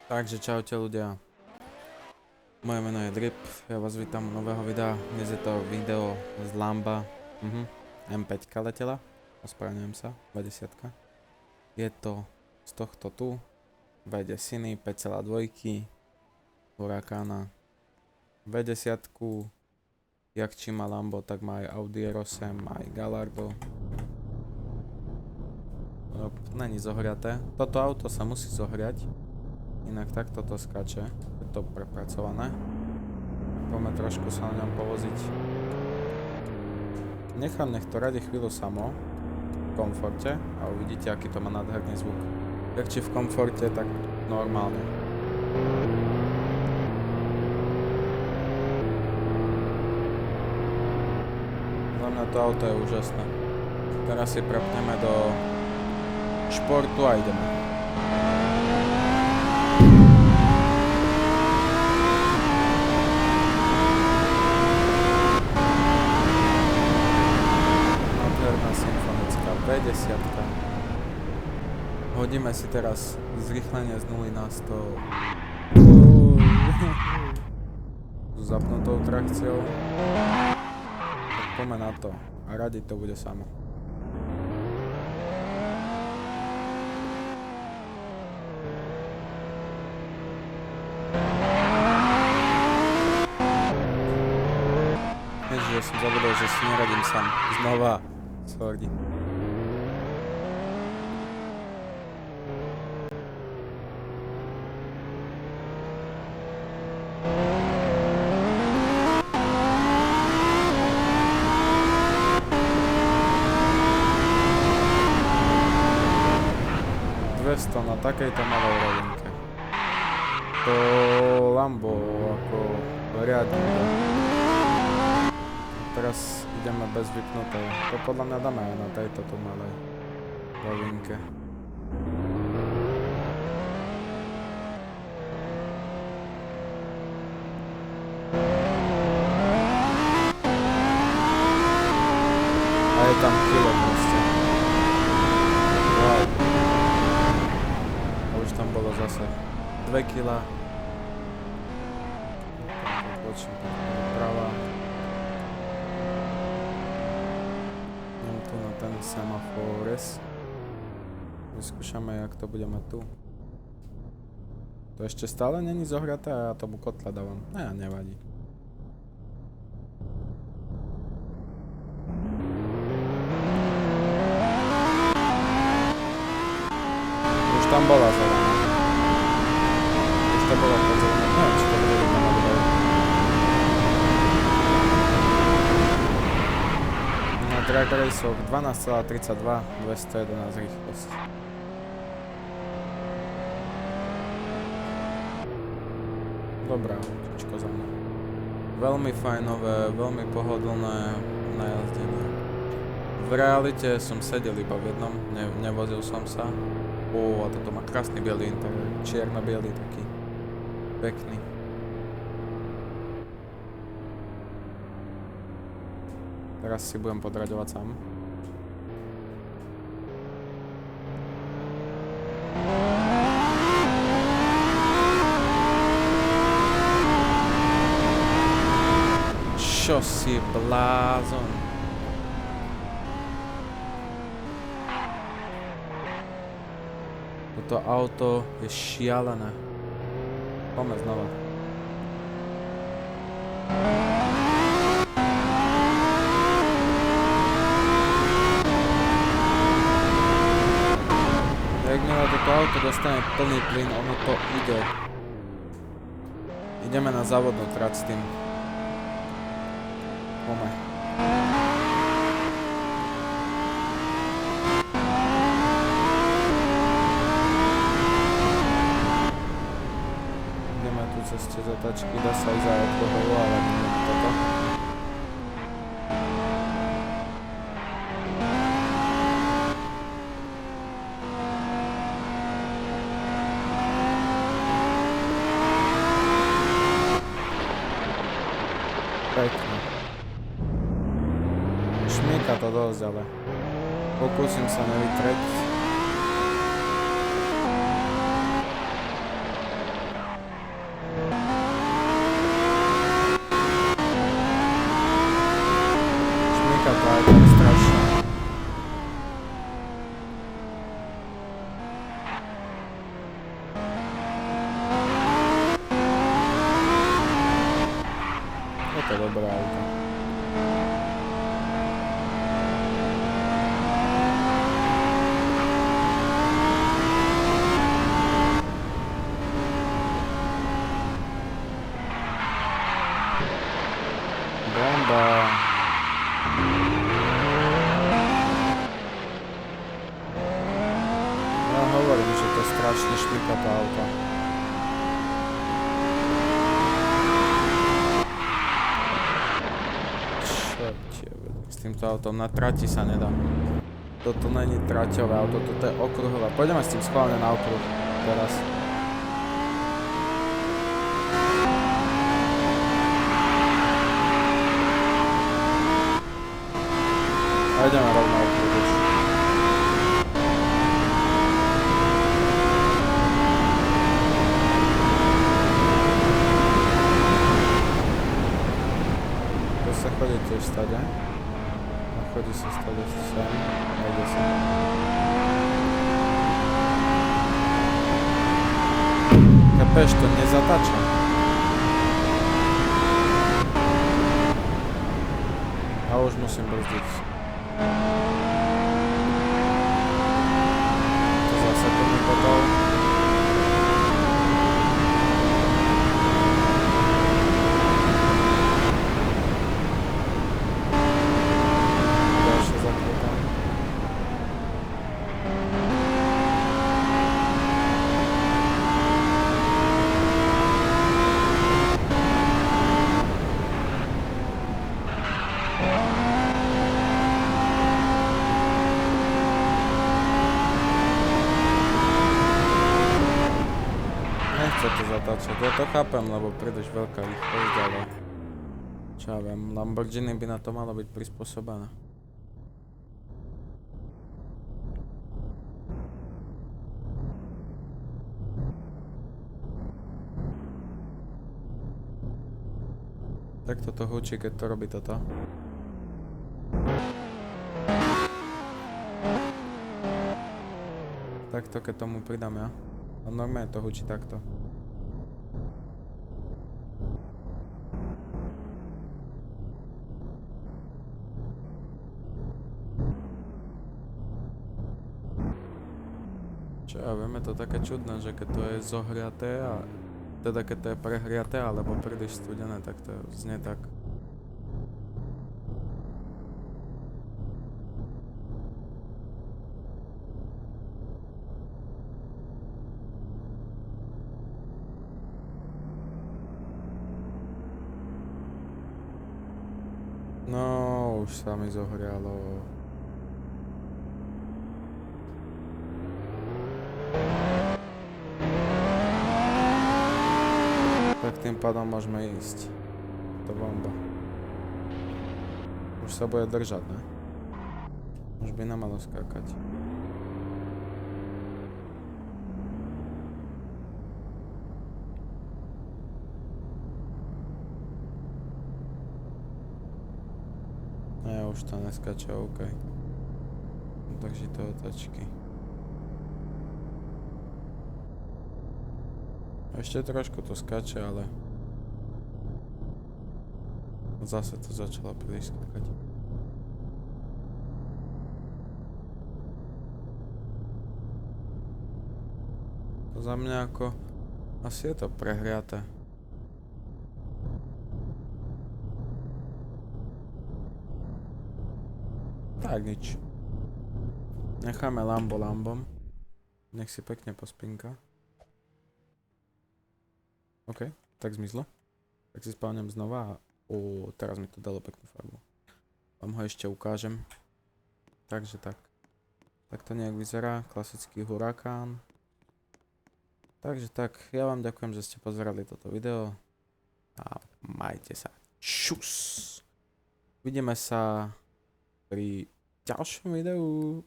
Takže čaute ľudia, moje meno je Drip, ja vás vítam u nového videa. Dnes je to video z Lamba, M5 letela, ospravedlňujem sa, 20. Je to z tohto tu, VD Cine 5.2, Huracana, V10, jak či má Lambo, tak má aj Audi R8, aj Gallardo. Není zohriaté, toto auto sa musí zohriať. Inak takto to skáče, je to prepracované. Poďme trošku sa na ňom povoziť. Nech to radi chvíľu samo, v komforte, a uvidíte, aký to má nádherný zvuk. Jak či v komforte, tak normálne. Za mňa to auto je úžasné. Teraz si prepneme do športu a ideme. V10. Hodíme si teraz zrýchlenie z 0 na 100 s zapnutou trakciou. Tak poďme na to a radi to bude samo. Ježiš, som zabudol, že si neradím sám. Znova. Sorry. Na takejto malej rovinke. To Lambo ako riadne. Teraz ideme bez vypnutej. To podľa mňa dáme aj na tejto tu malej rovinke. A je tam kilo proste. Wow. Tam bolo zase 2 kg. Počím doprava. Idem tu na ten semafores. Vyskúšame, jak to budeme tu. To ešte stále není zohraté a ja tomu kotla dávam. Ne, nevadí. Už tam bola zelená. To bolo podzelené. Neviem, či to bude vidno na videu. Na drag raceoch 12,32, 211 rýchlosť. Dobrá, autičko za mňa. Veľmi fajnové, veľmi pohodlné na jazdenie. V realite som sedel iba v jednom, nevozil som sa. A toto má krásny bielý interiér, čierno-bielý taký. Pekný. Teraz si budem podraďovať sám. Čo si blázon? Toto auto je šialené. Poďme znova. Jakmile toto auto dostane plný plyn, ono to ide. Ideme na závodnú trať s tým. Poďme. Cez otačky, dá sa aj za alkoholu, ale nie toto. Pekne. Šmíka to dosť, ale pokúsim sa nevytreť. dobré auto. Bomba. Ja hovorím, že to strašne šmyká to auto. S týmto autom na trati sa nedá. Toto není traťové auto, toto je okruhové. Pôjdeme s tým schválne na okruh teraz. A ideme rovno okruh už. Tu sa chodí tiež stade. Chodí sa stade sem. A ide sa. Chápeš, to nezatáča. A už musím brzdiť. To zase to mi potom. Ďalšie zakrytám. Nechce to zatáčať, ja to chápem, lebo príliš veľká rýchlosť, ale čo ja viem, Lamborghini by na to malo byť prispôsobené. Tak toto hučí, keď to robí toto. Takto, keď tomu pridám ja. A normálne to hučí takto. Čo ja viem, je to také čudné, že keď to je zohriaté a teda keď to je prehriaté alebo príliš studené, tak to znie tak. No, už sa mi zohrialo. Tak tým pádom môžeme ísť. To bomba. Už sa bude držať, ne? Už by nemalo skákať. Už to neskače, OK. Takže to otačky. Ešte trošku to skače, ale zase to začalo príliš skakať. Za mňa ako asi je to prehriaté. Tak nič. Necháme Lambo Lambom. Nech si pekne pospinka. OK, tak zmizlo. Tak si spávnem znova a teraz mi to dalo peknú farbu. Vám ho ešte ukážem. Takže tak. Tak to nejak vyzerá. Klasický Huracán. Takže tak, ja vám ďakujem, že ste pozerali toto video. A majte sa. Čus! Vidíme sa pri ďalšom videu.